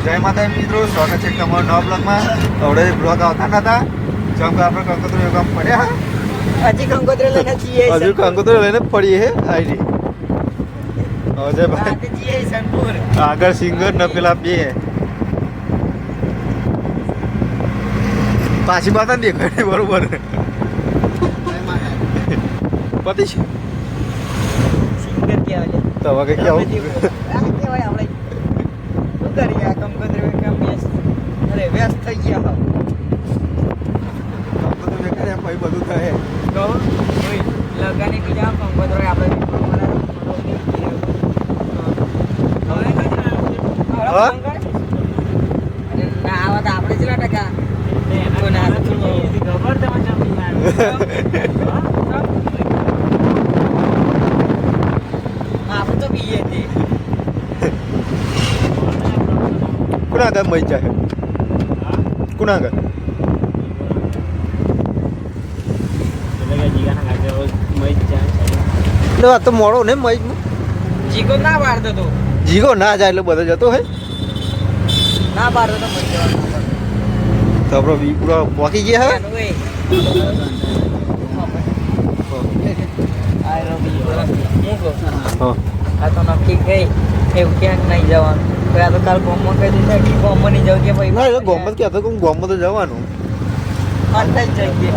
જય માતા મિત્રો, સ્વાગત છે તમારા નવા બ્લોગમાં. હવે બ્લોગ આવતા નતા જેમ કે આપણે કંકોત્રી યોગામ પડ્યા હજી કંકોત્રી લઈને જઈએ હજુ કંકોત્રી લઈને પડીએ હે આઈડી અજયભાઈ જઈએ સંતપુર આગળ સિંગર ન પેલા બે પાછી માતા દેખાય બરોબર પતિ છે સિંગર કહેવાય તો હવે કેવું કહેવાય આપણે શું કરીએ આ કંકોત્રી કામ વ્યસ્ત અરે વ્યસ્ત થઈ ગયા ભાઈ બધું થાય તો લગાની બીજા કંકોત્રી આપણે હા? ના આવા તો આપણે કેટલા ટકા આપણે તો બીએ છીએ કુના આગળ મઈ જાય કુના આગળ એટલે આ તો મોડો ને મઈ જીગો ના પાડતો તો જીગો ના જાય એટલે બધો જતો હોય ના પાડતો તો મરી જવાનો તો આપણો વી પૂરા પહોંચી ગયા હે હા આ તો નક્કી ગઈ એવું ક્યાંક નહીં જવાનું આ તો કાલ ગોમમાં કહી દીધા કે ગોમમાં નહીં જવું કે ભાઈ ના એટલે ગોમત કહેતો કે ગોમત તો જવાનું અંતર જ જઈએ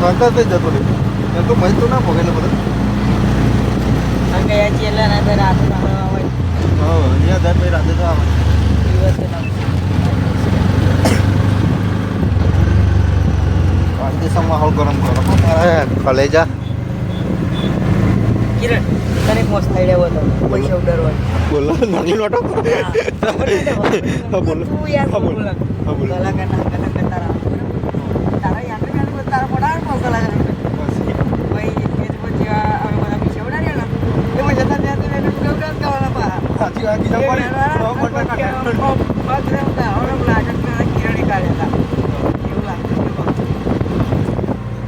અંતર તો જતો રહે એમ તો મઈ તો ના પગે એટલે બધું કારણ કે આ ચેલા ના તો રાતે ના આવે હા અહીંયા જાય પછી રાતે તો આવે દિવસે ના આજે માહોલ ગરમ ગરમ મારા કલેજા કિરણ તને મસ્ત આઈડિયા બતાવ પૈસા ઉડાડવા બોલો નાની નોટો હા બોલો તું યાર હા બોલો હા બોલો કલાકાર ના તારા યાદ કરે તારા પડાર નો કલાકાર ભાઈ એ પછી અમે બધા પૈસા ઉડાડ્યા ને એમાં જતા ત્યાં તો એને ઉડાડ કરવાના પા સાચી વાત કીધા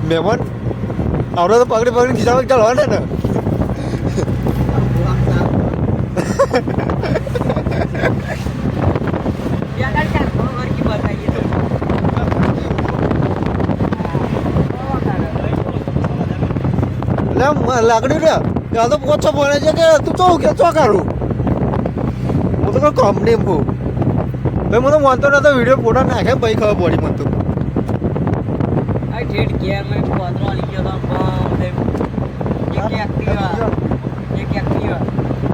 મહેમાન આવડે તો પકડી પકડી ખીચામાં ચાલવાના ને એટલે લાકડી રે ત્યાં તો પોછો ભણે છે કે તું ચો કે ચો કાઢું હું તો કોઈ કંપની એમ કહું ભાઈ મને માનતો નતો વિડીયો ફોટો નાખે ભાઈ ખબર પડી મને તો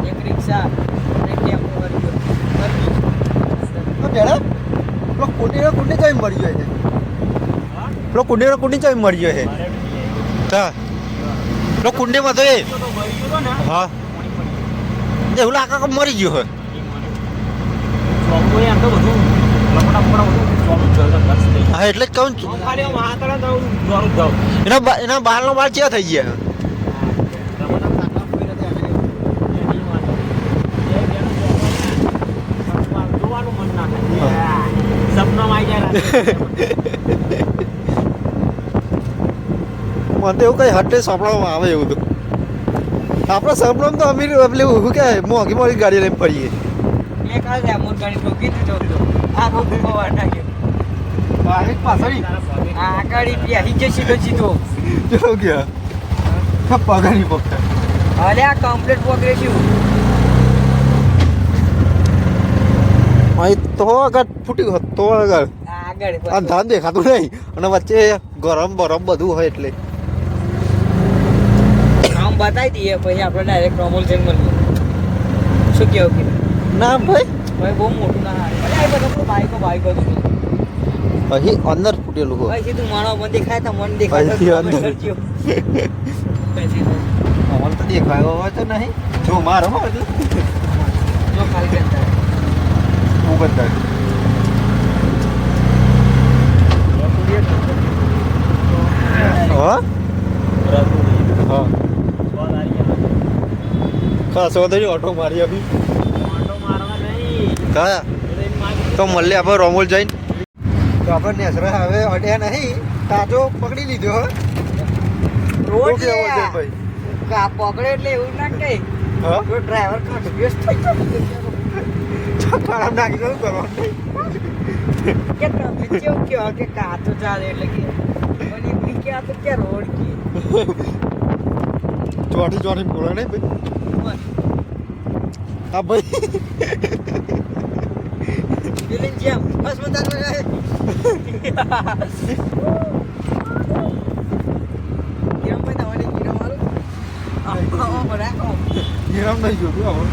એક રિક્ષા એક ટેમ્પો કરી તો ડેડા પેલો કુંડી ચાવી મળી જાય છે પેલો કુંડી ચાવી મળી જાય છે હા પેલો કુંડીમાં તો એ હા એવું લાગે કે મરી ગયો હોય હા એટલે જ કહું છું એના બહારનો બાર ચેવા થઈ ગયા મને તો એવું કઈ હટે સપડામાં આવે એવું તો આપણા સપડામાં તો અમીર પેલું શું કે મોંઘી મોંઘી ગાડી લઈને ફરીએ જો ગયા પગારી પગતા અરે આ કમ્પ્લીટ પ્રોગ્રેસિવ અહીં તો આગળ ફૂટ્યું હોત તો આગળ આગળ આ ધાન દેખાતું નહીં અને વચ્ચે ગરમ બરમ બધું હોય એટલે આમ બતાવી દઈએ પછી આપણે ડાયરેક્ટ નોર્મલ જઈને મળીએ શું કેવું કે ના ભાઈ ભાઈ બહુ મોટું ના હારે અરે આ બધા બાઈકો હતું અહીં અંદર ફૂટેલું હોય પછી તું માણો મને દેખાય તો મને દેખાય અહીંથી અંદર. અમને તો દેખાયો હોય તો નહીં જો મારો હોય એટલે જો ખાલી કરતા હું બધા હા હા ખાસ વાંધો ઓટો મારી આપી કયા તો મળે આપણે રોમોલ જઈને તો આપણે નેસરા હવે અડ્યા નહીં તાજો પકડી લીધો હો રોડ શું કહેવું છે ભાઈ કા પકડે એટલે એવું ના કહે હા તો ડ્રાઈવર કન્ફ્યુઝ થઈ જાય કાળા નાખી દઉં કરવાનું કે તમે કેવું કહેવા કે કાચો ચાલે એટલે કે પણ એમની કે આ તો ક્યાં રોડ કે ચોટી બોલે નહીં ભાઈ હા ભાઈ પેલી જેમ બસ મતાર કેમ ભાઈ તમારી ગીરો મારું રાખો હીરામ નહીં જોયું હવે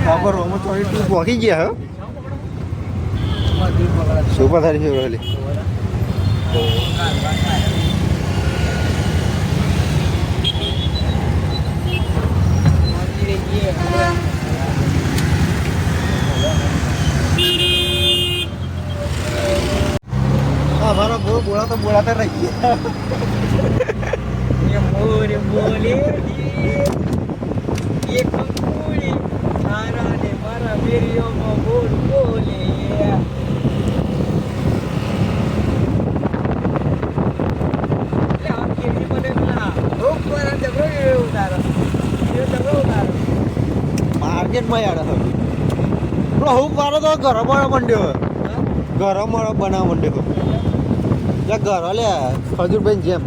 ખબર રોમો ચોરી તું પહોંચી ગયા હે શું પથારી છે રહેલી हमारा बोलाता रही है મોર બોલે એક કંકુડી તારા ને મારા વેરિયોમાં મોર બોલે मार्केट में यार હું પારો તો ઘર મંડ્યો ઘર બનાવવા મંડ્યો ત્યાં ઘર લે ખજૂરભાઈ જેમ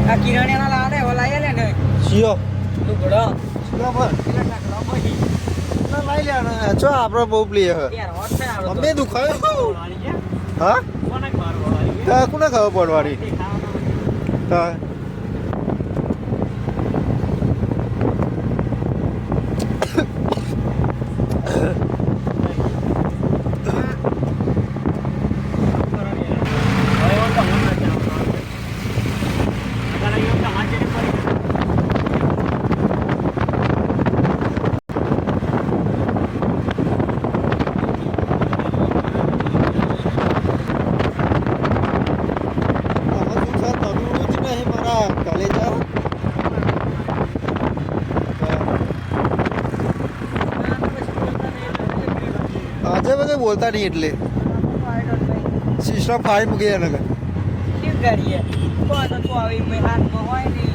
આ કિરાણિયાના લાડે ઓલા લે ને શિયો લુગડો શિયો પર એટલે ટાકડો પછી ના લઈ લેવાનો છો આપણે બહુ પ્રિય હે યાર હોત છે આવડો અમે દુખાયો હા કોને ખબર પડવાની હા આજે બધે બોલતા નહીં એટલે સિસ્ટમ ફાડી મૂકી દે નગર શું કરીએ કોઈ તો આવી મેં હાથમાં હોય નહીં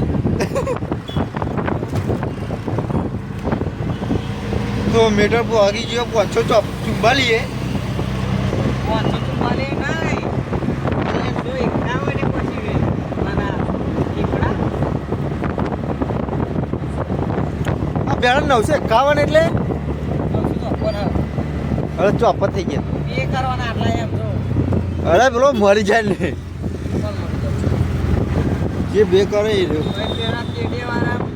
તો મીટર પર આગી ગયો 544 વાંચો તો મારે નહીં જો એક ના હોય ને પછી મારા એકડા આ બેડા 951 એટલે હવે ચોપટ થઈ ગયા બે કરવાના આટલા એમ જો અરે પેલો મરી જાય ને જે બે કરે એ રહ્યો પેલા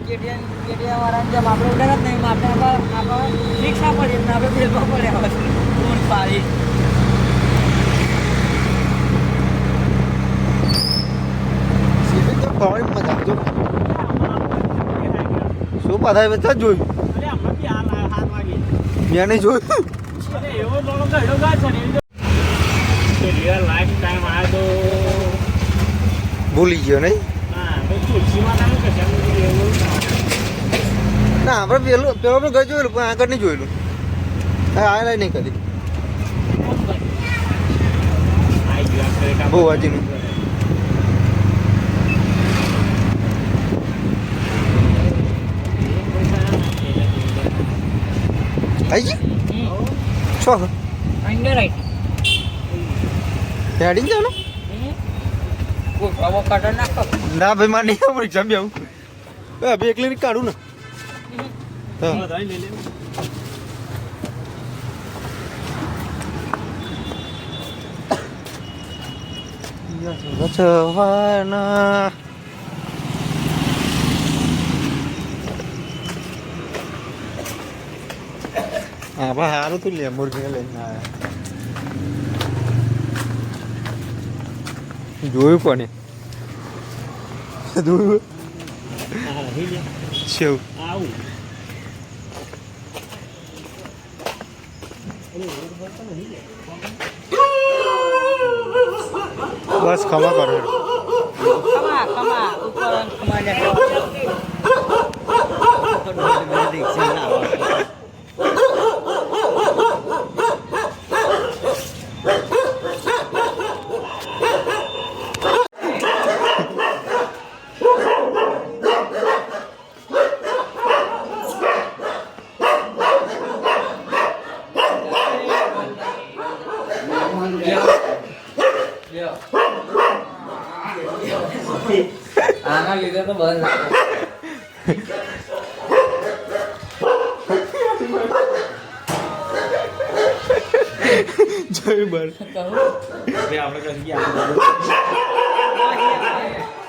કેડિયા વાળા જેમ આપણે ઉડાડત નહીં આપણે રિક્ષા પડે એમને આપણે બેલમાં પડે ફોન પાડી સીધી તો ખવાની મજા આવજો શું પધાય બધા જોયું મેં નહીં જોયું ભૂલી ગયો નહીં ના આપણે પેલો પણ ગઈ જોયેલું પણ આગળ નહીં જોયેલું હા આવેલા નહીં કદી બહુ હજીનું આઈ છો રાઈટ હેડીને જાવ ના ભાઈ મારે નહીં આવું રિક્ષા બી આવું બે એકલી કાઢું ને રચવાના હા ભાઈ સારું તું લે મુરગી લઈને આવ્યા જોયું કોને જોયું છે બસ ખમા કરો ખમા ઉપર ખમા બંધ રાખો. જોઈ બર કહું બે આપણે કરી ગયા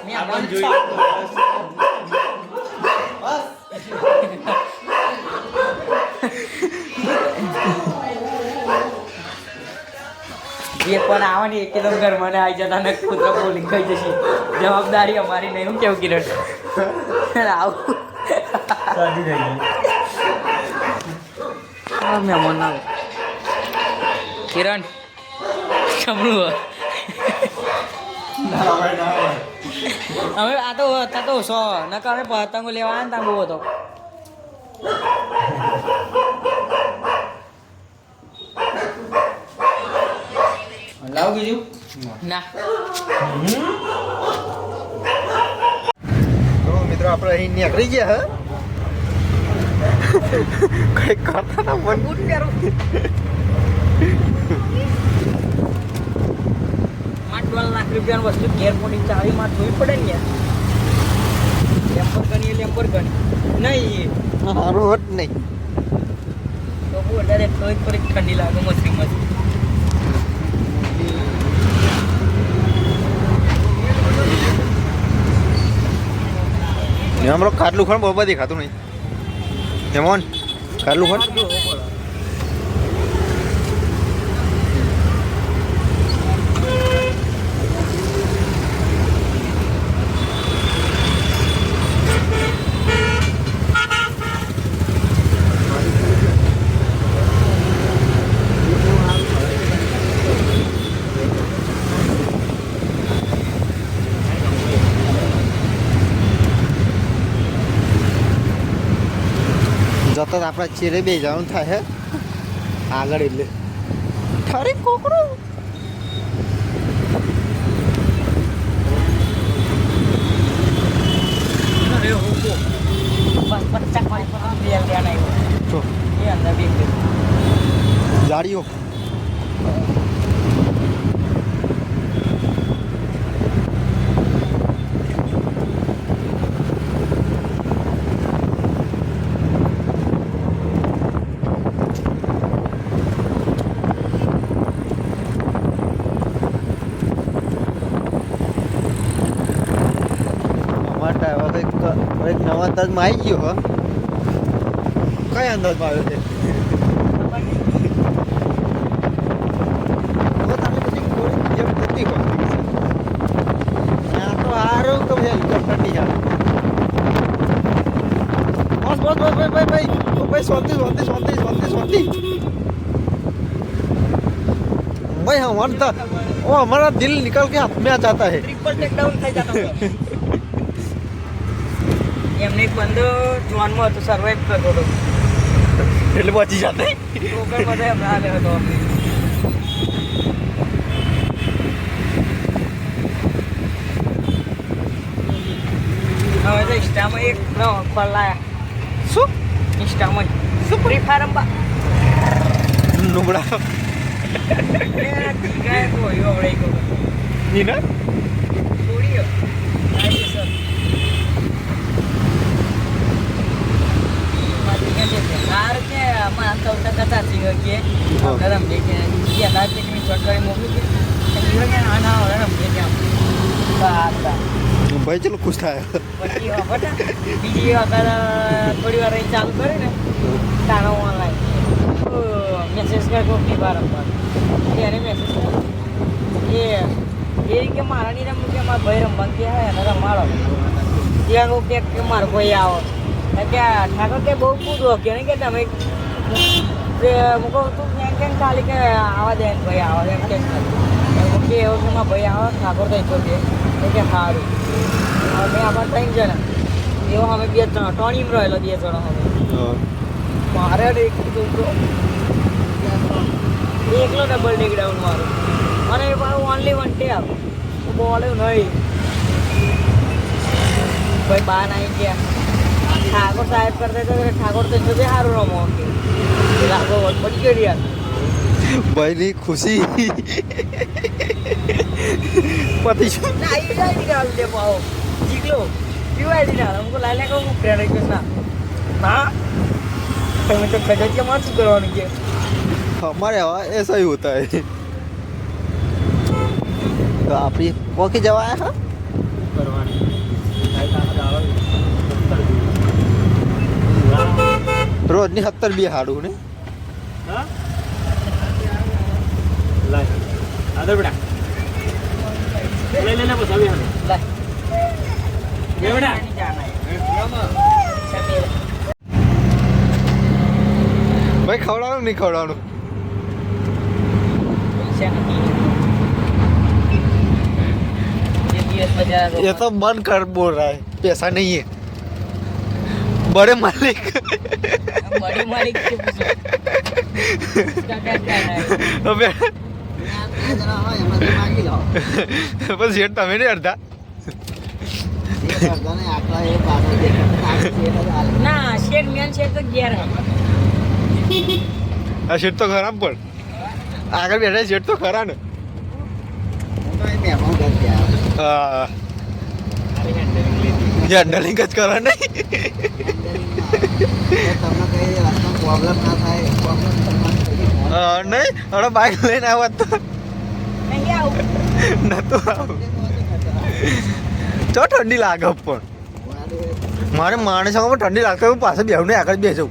મેં આપણને જે પણ આવે ને એકદમ ઘરમાં ને આવી જતા ને કૂતરો બોલી ખાઈ જશે. જવાબદારી અમારી નહીં. હું કેવું કિરણ આવું શાદી થઈ ગઈ મહેમાન આવે કિરણ જમણું હવે આ તો હતા તો સો નકર અમે પતંગો લેવા આવ્યા ને ત્યાં બહુ હતો. લાવ બીજું ના તો મિત્રો આપણે અહીં નીકળી ગયા હે કઈ કરતા ના મન બૂટ પહેરો $8 લાખ વસ્તુ ઘેર મોટી ચાવી માં જોઈ પડે ને લેમ્પર ગણી નહીં સારું હોત નહીં તો બહુ વધારે થોડીક ઠંડી લાગે મસ્તી મસ્તી. હમણાં ખાટલું ખણ બહુ બધી ખાતું નહીં હેમોન ખાટલું ખણ જતા આપણા ચેરે બે જવાનું થાય હે આગળ એટલે ઠરે કોકરો જો જાડીઓ એક નવા અંદાજમાં આવી ગયો હો કયા અંદાજમાં આવ્યો છે આ તો હારું તો હેલિકોપ્ટરની જાણ બસ બસ બસ ભાઈ શાંતિ भाई हमारा दिल निकल के हाथ में आ जाता है ટ્રિપલ ટેક ડાઉન થઈ જતો એમને એક બંદો જોનમાં હતો સર્વાઈવ કરતો હતો એટલે બચી જાતે ટોકન બધા હમણાં આવ્યો હતો હવે તો ઇન્સ્ટામાં એક ખોલાયા શું ઇન્સ્ટામાં ફ્રી ફાયર રમવા નુબડા ગાય કોઈ આવડે કો નીના છોડીયો સર હાર કે માં તો કતા સિંહ કે ગરમ દે કે યા રાત કે મી ચોટરી મોકલી કે કે આના ઓરા રમ કે બાતા ભાઈ ચલો ખુશ થાય પછી હટા બીજી વખત થોડી વાર અહીં ચાલુ કરે ને તારો ઓનલાઈન મેસેજ કર કોકની વારંવાર એને મેસેજ એ કે મારા ની રમ કે મારા ભાઈ રમવા કે હે ને રમાડો ત્યાં કે મારો ભાઈ આવો કે ઠાકોર કે બહુ કૂદો કે નહીં કે તમે મૂકો તું કેમ ખાલી કે આવા દે ભાઈ આવા દે એમ કે એવું કે મારા ભાઈ આવો ઠાકોર તો ઈચ્છો કે સારું હવે અમારે 3 જણા એવો અમે 2 જણા ટોણીમ રહેલો 2 જણા હવે મારે એકલો ડબલ ટેક ડાઉન મારો અને એ મારું ઓનલી વન ટેપ બોલે નહીં ભાઈ બા નાઈ ગયા ઠાકોર સાહેબ કરતા તો ઠાકોર તો જો સારું રમો લાગો પડી ગયો યાર ભાઈની ખુશી પતિ નાઈ જાય નિકાલ દે પાઓ જીગલો पीवाई दी ना हमको लाने को फ्रेंड है ना ना मैं तो खजत के मार चुका हूँ उनके हमारे यहाँ ऐसा ही होता है तो आप ये पहुँच जवा है हाँ रोज ની 70 બી હાડું ને આદર બેટા ले बस अभी हमें ला ये बेटा नहीं जाना है समीर ભાઈ ખવડાવવાનું નહીં ખવડાવવાનું पैसा नहीं ये दिवस बाजार ये तो मन कर बोल रहा है पैसा नहीं है बड़े मालिक बड़ी मालिक से पूछो इसका क्या कहना है હવે जरा हाँ हमारे मांगी लो બસ શેઠ તમે નહીં અડધા ना शेर मेन शेर तो गियर है આ શેઠ તો ખરા પણ આગળ બેઠા શેઠ તો ખરા ને હા જે અંડરલિંગ જ કરા નહીં નહીં હવે બાઇક લઈને આવ્યા તો नहीं आओ નતું આવું ચો ઠંડી લાગે પણ મારે માણસોમાં ઠંડી લાગતો હું પાસે બેહું નહીં આગળ બેસું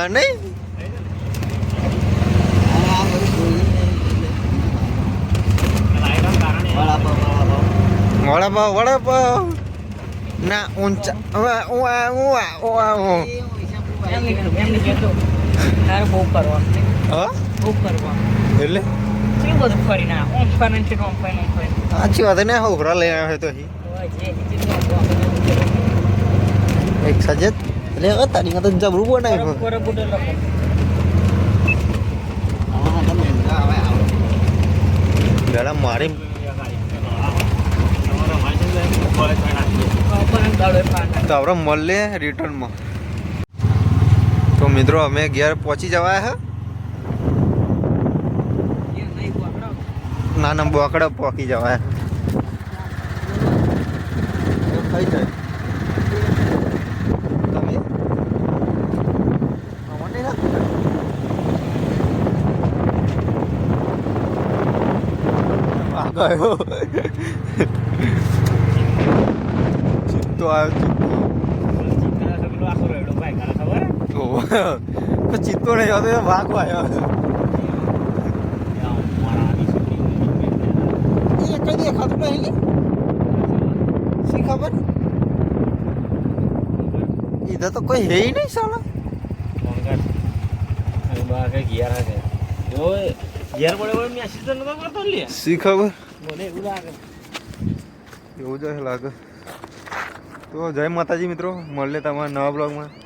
નહીં વડાપાવ ના ઊંચા એમ નહીં કહેતો તારે બહુ કરવા હા બહુ કરવા એટલે શું બધું ફરી ના ઓમ ફરન છે ઓમ ફરન સાચી વાત ને હોકરા લઈને આવ્યો તો અહીં એક સજેત એટલે તારી તો જબરું બનાવ્યું ગળા મારી તો આપણે મળીએ રિટર્નમાં તો મિત્રો અમે ઘેર પહોંચી જવાયા હે ના બોકડા પહોંચી જવાયા થઈ જાય તમે આ ગયો તો આવ્યો ચિત્તો નહીં આવતો વાઘ આવ્યો કઈ દેખાતું નહીં શી ખબર इधर तो कोई है ही नहीं साला गियर है वो गियर बड़े बड़े मैं असिस्टेंट नता करतो લે શી ખબર મને એવું લાગે એવું જ લાગે તો જય માતાજી મિત્રો મળીએ તમારા નવા બ્લોગમાં